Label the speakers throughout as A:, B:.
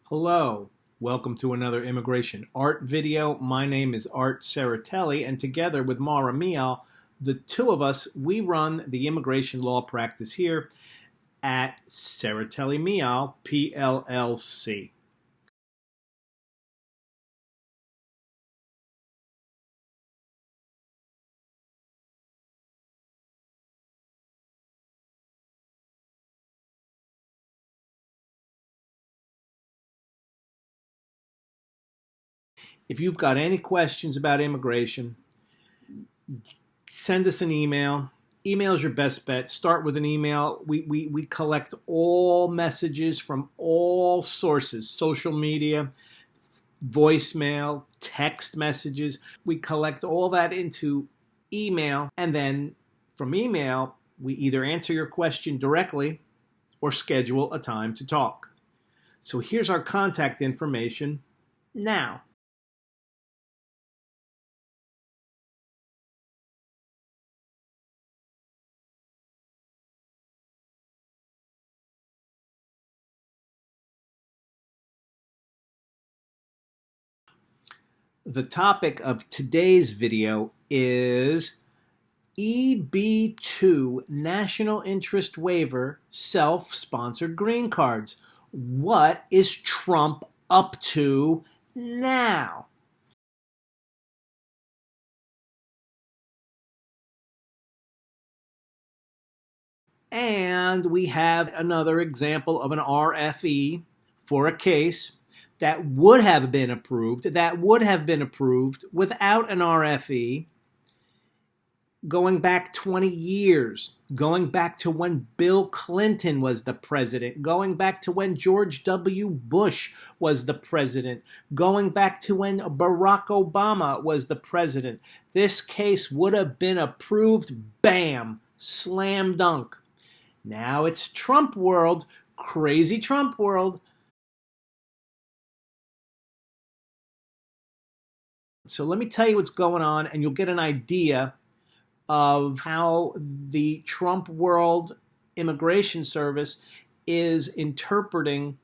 A: Hello, welcome to another immigration art video. My name is Art Serratelli, and together with Mijal, the two of us, we run the immigration law practice here at Serratelli Mijal, PLLC. If you've got any questions about immigration, send us an email. Email is your best bet. Start with an email. We collect all messages from all sources, social media, voicemail, text messages. We collect all that into email, and then from email, we either answer your question directly or schedule a time to talk. So here's our contact information now. The topic of today's video is EB2 National Interest Waiver Self-Sponsored Green Cards. What is Trump up to now? And we have another example of an RFE for a case that would have been approved, without an RFE, going back 20 years, going back to when Bill Clinton was the president, going back to when George W. Bush was the president, going back to when Barack Obama was the president. This case would have been approved, bam, slam dunk. Now it's Trump world, crazy Trump world. So let me tell you what's going on, and you'll get an idea of how the Trump World Immigration Service is interpreting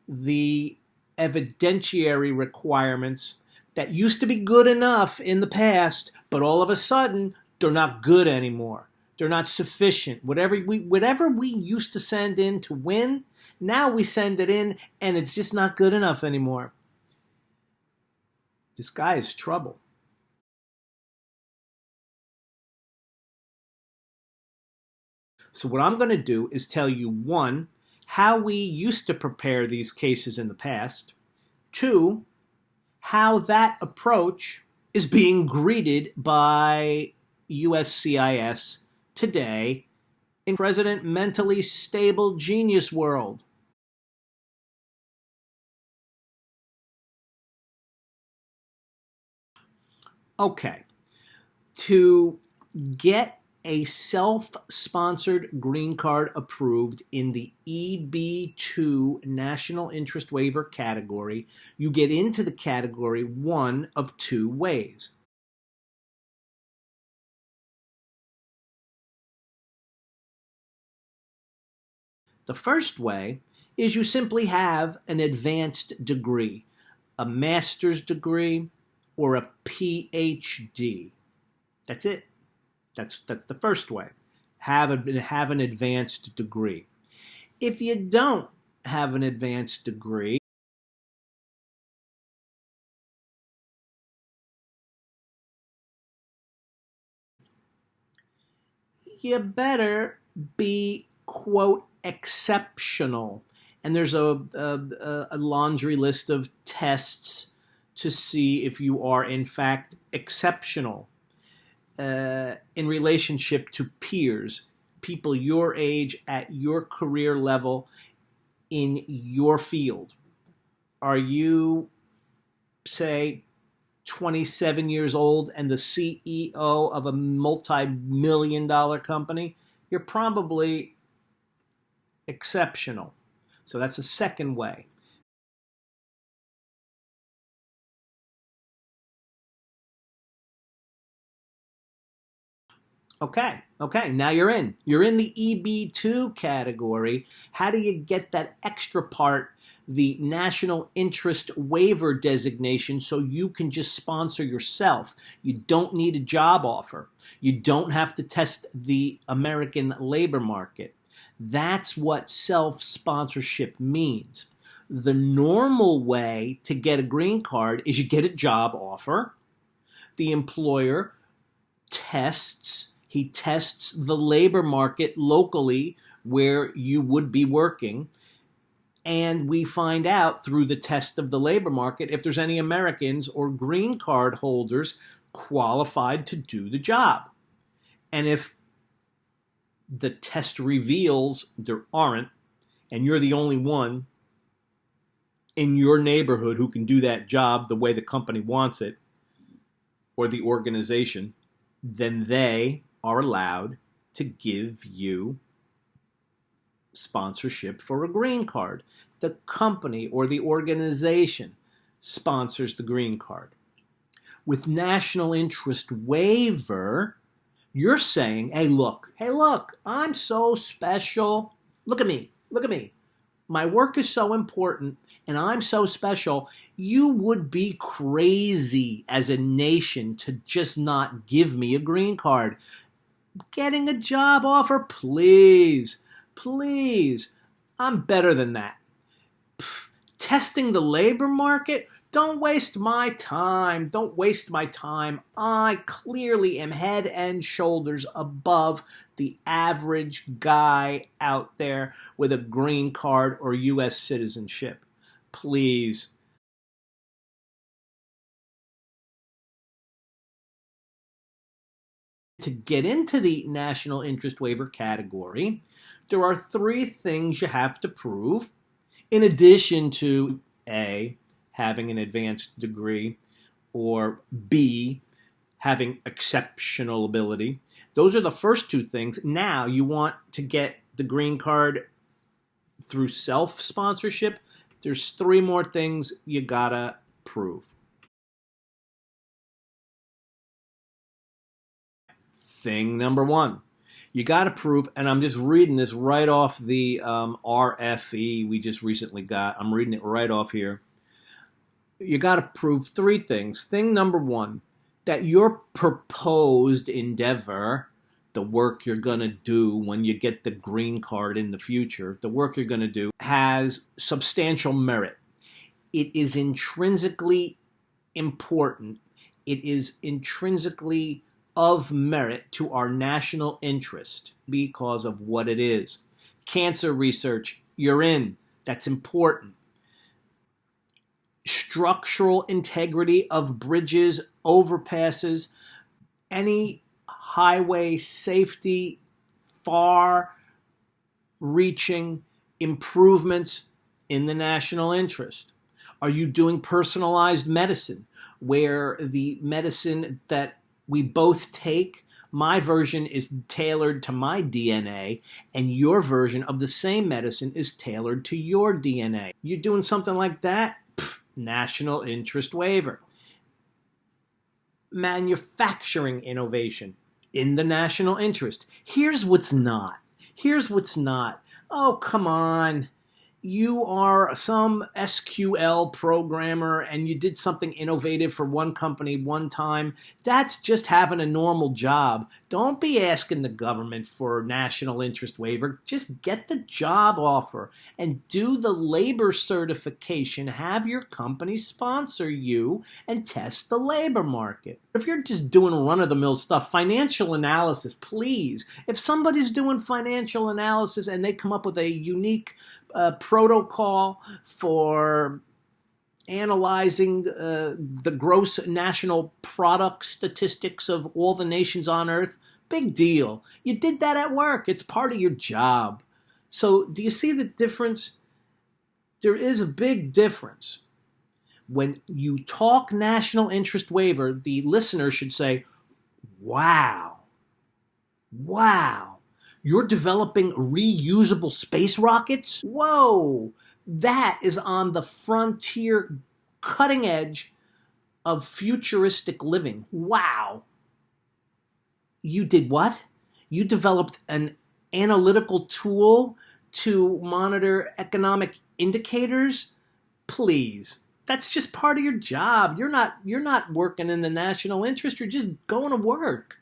A: the evidentiary requirements that used to be good enough in the past, but all of a sudden, they're not good anymore. They're not sufficient. Whatever we used to send in to win, now we send it in, and it's just not good enough anymore. This guy is trouble. So what I'm going to do is tell you, one, how we used to prepare these cases in the past. Two, how that approach is being greeted by USCIS today in President Mentally Stable Genius World. Okay, to get a self-sponsored green card approved in the EB2 National Interest Waiver category, you get into the category one of two ways. The first way is you simply have an advanced degree, a master's degree, or a PhD. That's it. That's the first way. Have an advanced degree. If you don't have an advanced degree, you better be, quote, exceptional. And there's a laundry list of tests to see if you are, in fact, exceptional in relationship to peers, people your age at your career level in your field. Are you, say, 27 years old and the CEO of a multi-million-dollar company? You're probably exceptional. So that's a second way. Okay, now you're in. You're in the EB2 category. How do you get that extra part the national interest waiver designation so you can just sponsor yourself. You don't need a job offer. You don't have to test the American labor market. That's what self-sponsorship means. The normal way to get a green card is you get a job offer. The employer tests the labor market locally where you would be working, and we find out through the test of the labor market if there's any Americans or green card holders qualified to do the job. And if the test reveals there aren't, and you're the only one in your neighborhood who can do that job the way the company wants it, or the organization, then they are allowed to give you sponsorship for a green card. The company or the organization sponsors the green card. With national interest waiver, you're saying, hey, look, I'm so special. Look at me. My work is so important and I'm so special. You would be crazy as a nation to just not give me a green card. Getting a job offer, please. I'm better than that. Testing the labor market? Don't waste my time. I clearly am head and shoulders above the average guy out there with a green card or U.S. citizenship. Please. To get into the national interest waiver category, there are 3 things you have to prove, in addition to A, having an advanced degree, or B, having exceptional ability. Those are the first 2 things. Now you want to get the green card through self-sponsorship. There's 3 more things you gotta prove. Thing number 1, you gotta prove, and I'm just reading this right off the RFE we just recently got. I'm reading it right off here. You got to prove 3 things. Thing number 1, that your proposed endeavor, the work you're going to do when you get the green card in the future, the work you're going to do has substantial merit. It is intrinsically important. It is intrinsically of merit to our national interest because of what it is. Cancer research, you're in. That's important. Structural integrity of bridges, overpasses, any highway safety, far-reaching improvements in the national interest. Are you doing personalized medicine, where the medicine that we both take, my version is tailored to my DNA, and your version of the same medicine is tailored to your DNA? You doing something like that? National interest waiver. Manufacturing innovation in the national interest. Here's what's not. Oh, come on. You are some SQL programmer and you did something innovative for one company one time. That's just having a normal job. Don't be asking the government for national interest waiver. Just get the job offer and do the labor certification. Have your company sponsor you and test the labor market. If you're just doing run-of-the-mill stuff, financial analysis, please. If somebody's doing financial analysis and they come up with a unique protocol for analyzing the gross national product statistics of all the nations on earth, big deal. You did that at work. It's part of your job. So do you see the difference? There is a big difference. When you talk national interest waiver, the listener should say, wow, you're developing reusable space rockets? Whoa, that is on the frontier, cutting edge of futuristic living. Wow. You did what? You developed an analytical tool to monitor economic indicators Please. That's just part of your job. You're not working in the national interest. You're just going to work.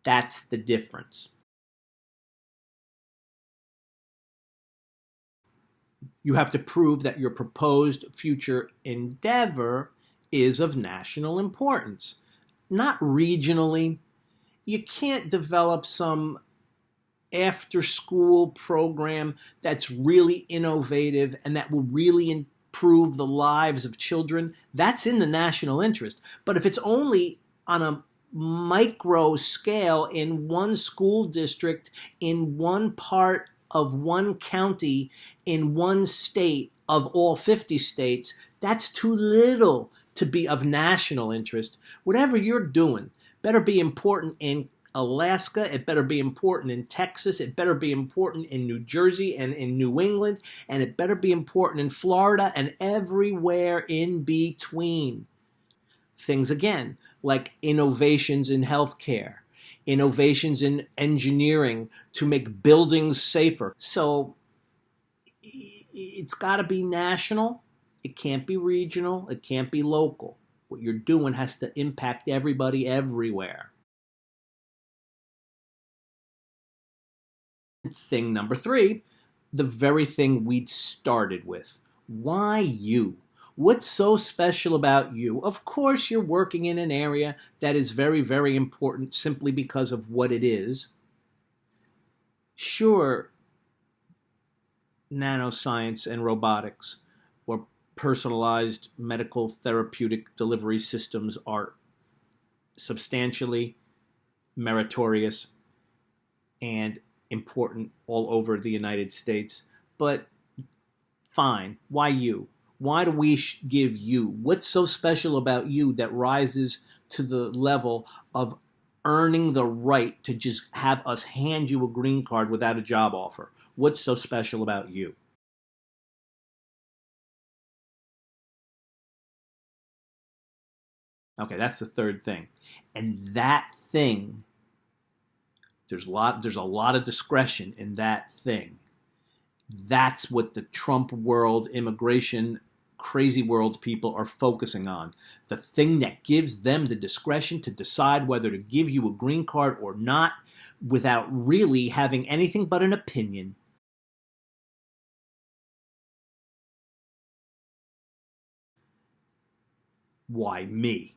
A: That's the difference. You have to prove that your proposed future endeavor is of national importance, not regionally. You can't develop some after-school program that's really innovative and that will really improve the lives of children. That's in the national interest. But if it's only on a micro scale in one school district, in one part of one county, in one state of all 50 states, that's too little to be of national interest. Whatever you're doing better be important in Alaska, it better be important in Texas, it better be important in New Jersey and in New England, and it better be important in Florida and everywhere in between. Things again, like innovations in healthcare, innovations in engineering to make buildings safer. So it's got to be national. It can't be regional. It can't be local. What you're doing has to impact everybody everywhere. Thing number 3, the very thing we'd started with. Why you? What's so special about you? Of course, you're working in an area that is very, very important simply because of what it is. Sure, nanoscience and robotics or personalized medical therapeutic delivery systems are substantially meritorious and important all over the United States. But fine, why you? Why do we give you? What's so special about you that rises to the level of earning the right to just have us hand you a green card without a job offer? What's so special about you? Okay, that's the third thing. And that thing, there's a lot of discretion in that thing. That's what the Trump world, immigration, crazy world people are focusing on. The thing that gives them the discretion to decide whether to give you a green card or not without really having anything but an opinion. Why me?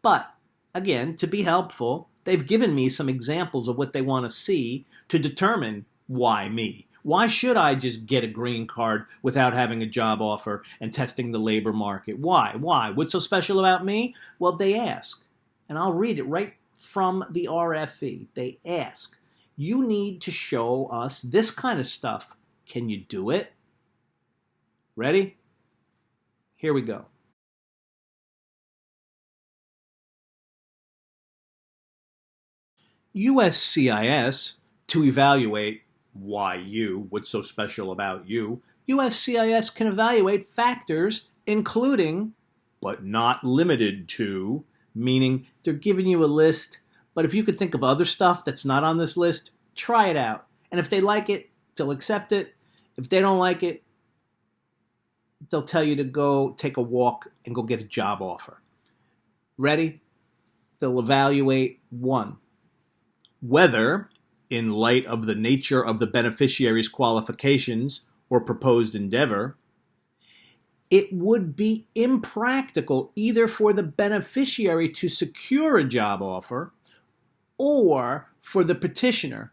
A: But, again, to be helpful, they've given me some examples of what they want to see to determine why me. Why should I just get a green card without having a job offer and testing the labor market? Why? Why? What's so special about me? Well, they ask, and I'll read it right from the RFE. They ask, you need to show us this kind of stuff. Can you do it? Ready? Here we go. USCIS, to evaluate why you, what's so special about you, USCIS can evaluate factors including, but not limited to, meaning they're giving you a list, but if you could think of other stuff that's not on this list, try it out. And if they like it, they'll accept it. If they don't like it, they'll tell you to go take a walk and go get a job offer. Ready? They'll evaluate 1. Whether, in light of the nature of the beneficiary's qualifications or proposed endeavor, it would be impractical either for the beneficiary to secure a job offer or for the petitioner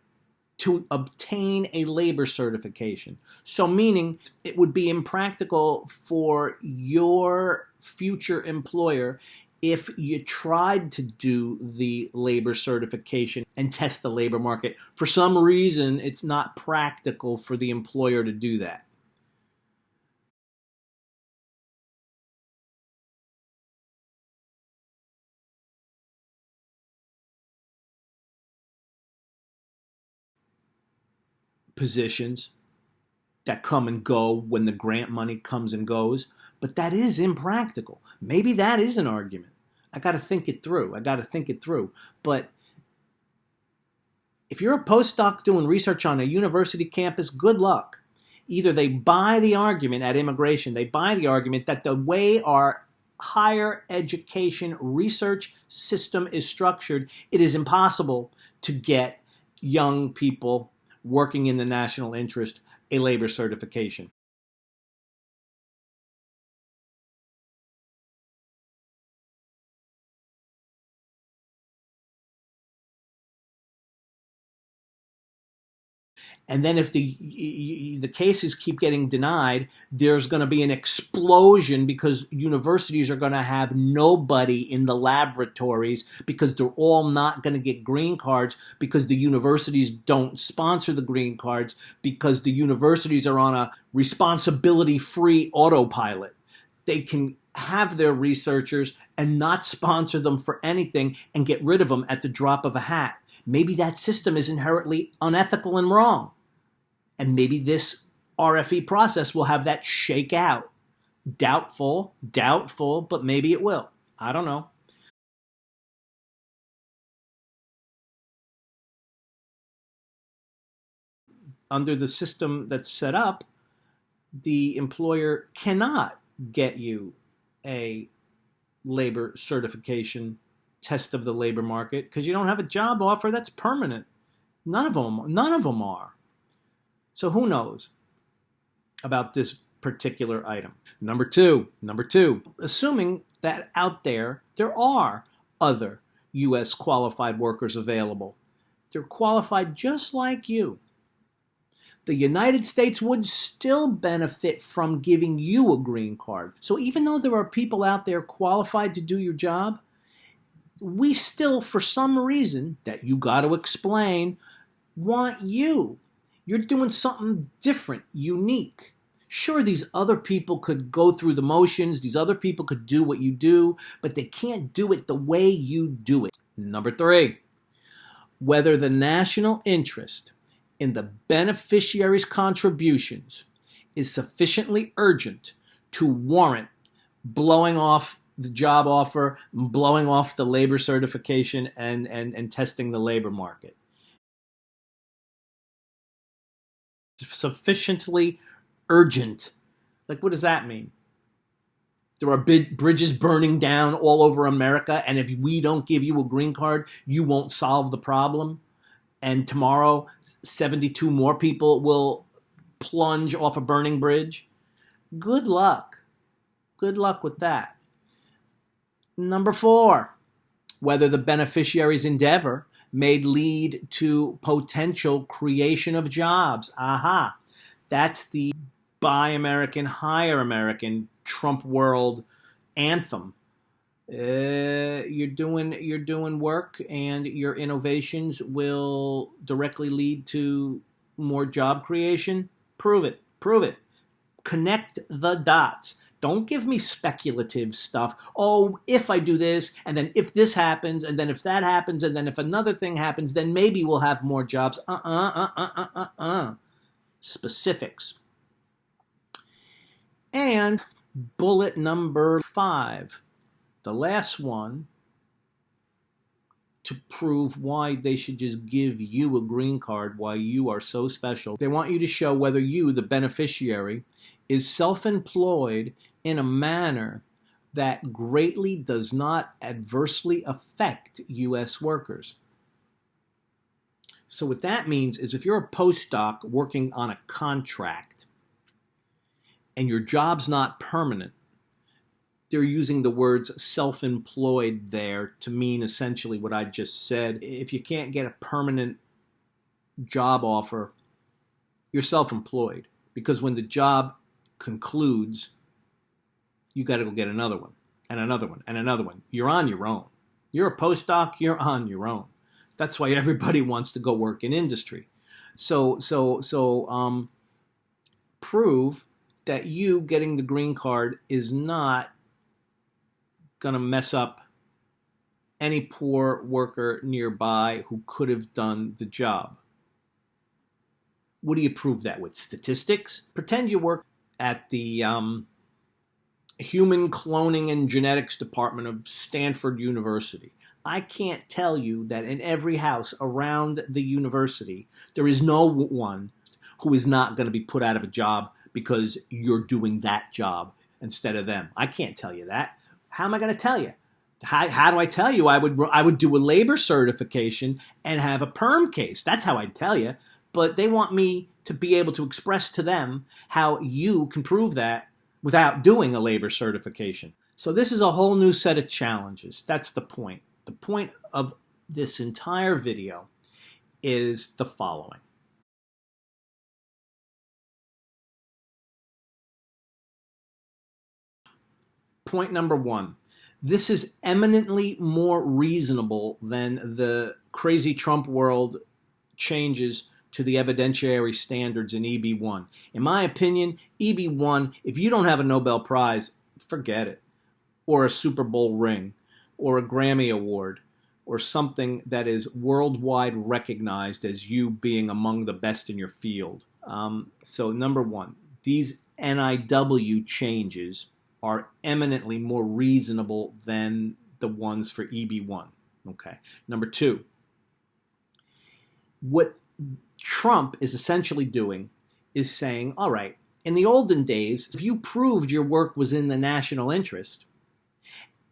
A: to obtain a labor certification. So meaning it would be impractical for your future employer if you tried to do the labor certification and test the labor market. For some reason, it's not practical for the employer to do that. Positions that come and go when the grant money comes and goes, but that is impractical. Maybe that is an argument. I got to think it through. But if you're a postdoc doing research on a university campus, good luck. Either they buy the argument at immigration, they buy the argument that the way our higher education research system is structured, it is impossible to get young people working in the national interest a labor certification. And then if the cases keep getting denied, there's going to be an explosion because universities are going to have nobody in the laboratories because they're all not going to get green cards because the universities don't sponsor the green cards because the universities are on a responsibility-free autopilot. They can have their researchers and not sponsor them for anything and get rid of them at the drop of a hat. Maybe that system is inherently unethical and wrong. And maybe this RFE process will have that shake out. Doubtful, but maybe it will. I don't know. Under the system that's set up, the employer cannot get you a labor certification test of the labor market because you don't have a job offer that's permanent. None of them are. So who knows about this particular item? Number two, assuming that out there are other U.S. qualified workers available. They're qualified just like you. The United States would still benefit from giving you a green card. So even though there are people out there qualified to do your job, we still, for some reason that you got to explain, want you. You're doing something different, unique. Sure, these other people could go through the motions, these other people could do what you do, but they can't do it the way you do it. Number three, whether the national interest in the beneficiary's contributions is sufficiently urgent to warrant blowing off the job offer, blowing off the labor certification, and testing the labor market. Sufficiently urgent. Like, what does that mean? There are big bridges burning down all over America, and if we don't give you a green card, you won't solve the problem. And tomorrow, 72 more people will plunge off a burning bridge. Good luck. Good luck with that. Number four, whether the beneficiary's endeavor may lead to potential creation of jobs. Aha. That's the Buy American, Hire American Trump world anthem. You're doing work, and your innovations will directly lead to more job creation. Prove it. Connect the dots. Don't give me speculative stuff. Oh, if I do this, and then if this happens, and then if that happens, and then if another thing happens, then maybe we'll have more jobs. Specifics. And bullet number 5, the last one, to prove why they should just give you a green card, why you are so special. They want you to show whether you, the beneficiary, is self-employed in a manner that greatly does not adversely affect U.S. workers. So what that means is if you're a postdoc working on a contract and your job's not permanent, they're using the words self-employed there to mean essentially what I just said. If you can't get a permanent job offer, you're self-employed, because when the job concludes, you got to go get another one and another one and another one. You're on your own. You're a postdoc, you're on your own. That's why everybody wants to go work in industry. So prove that you getting the green card is not going to mess up any poor worker nearby who could have done the job. What do you prove that with? Statistics? Pretend you work at the Human Cloning and Genetics Department of Stanford University. I can't tell you that in every house around the university, there is no one who is not going to be put out of a job because you're doing that job instead of them. I can't tell you that. How am I going to tell you? How do I tell you? I would do a labor certification and have a perm case. That's how I'd tell you. But they want me to be able to express to them how you can prove that without doing a labor certification. So this is a whole new set of challenges. That's the point. The point of this entire video is the following. Point number one. This is eminently more reasonable than the crazy Trump world changes to the evidentiary standards in EB1. In my opinion, EB1, if you don't have a Nobel Prize, forget it. Or a Super Bowl ring, or a Grammy Award, or something that is worldwide recognized as you being among the best in your field. So number one, these NIW changes are eminently more reasonable than the ones for EB1. Okay. Number two, what Trump is essentially doing is saying, all right, in the olden days, if you proved your work was in the national interest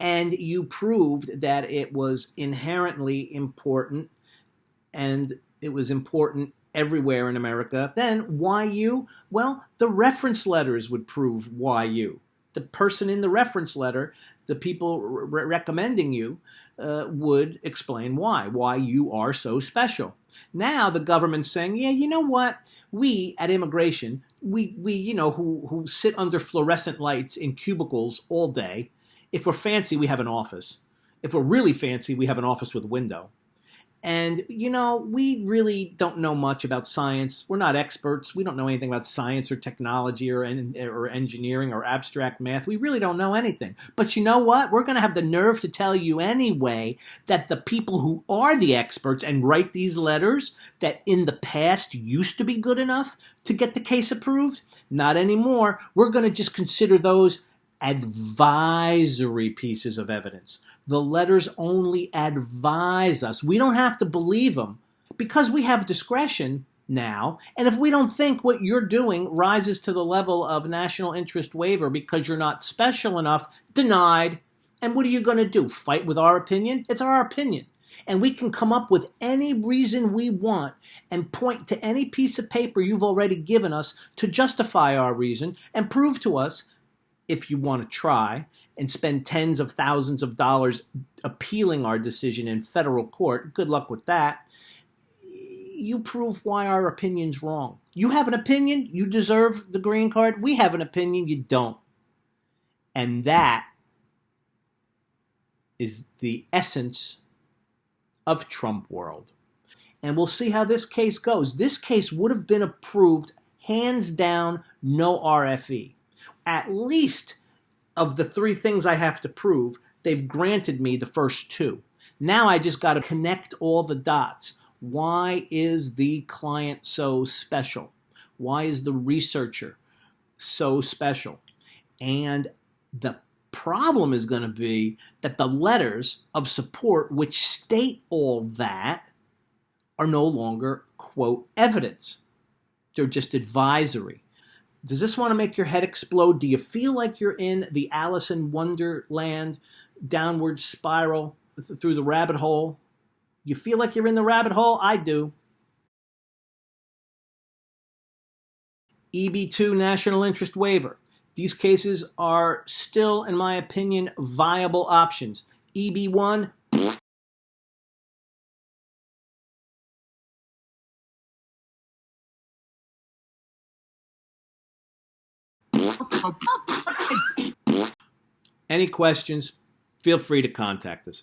A: and you proved that it was inherently important and it was important everywhere in America, then why you? Well, the reference letters would prove why you. The person in the reference letter, the people recommending you, would explain why you are so special. Now the government's saying, yeah, you know what? We at immigration, we who sit under fluorescent lights in cubicles all day. If we're fancy, we have an office. If we're really fancy, we have an office with a window. And, we really don't know much about science. We're not experts. We don't know anything about science or technology or engineering or abstract math. We really don't know anything. But you know what? We're going to have the nerve to tell you anyway that the people who are the experts and write these letters that in the past used to be good enough to get the case approved, not anymore. We're going to just consider those advisory pieces of evidence. The letters only advise us. We don't have to believe them because we have discretion now. And if we don't think what you're doing rises to the level of national interest waiver because you're not special enough, denied. And what are you going to do? Fight with our opinion? It's our opinion. And we can come up with any reason we want and point to any piece of paper you've already given us to justify our reason and prove to us, if you want to try, and spend tens of thousands of dollars appealing our decision in federal court, good luck with that, you prove why our opinion's wrong. You have an opinion, you deserve the green card. We have an opinion, you don't. And that is the essence of Trump world. And we'll see how this case goes. This case would have been approved, hands down, no RFE. At least of the three things I have to prove, they've granted me the first two. Now I just got to connect all the dots. Why is the client so special? Why is the researcher so special? And the problem is going to be that the letters of support which state all that are no longer, quote, evidence. They're just advisory. Does this want to make your head explode? Do you feel like you're in the Alice in Wonderland downward spiral through the rabbit hole? You feel like you're in the rabbit hole? I do. EB2 National Interest Waiver. These cases are still, in my opinion, viable options. EB1, any questions, feel free to contact us.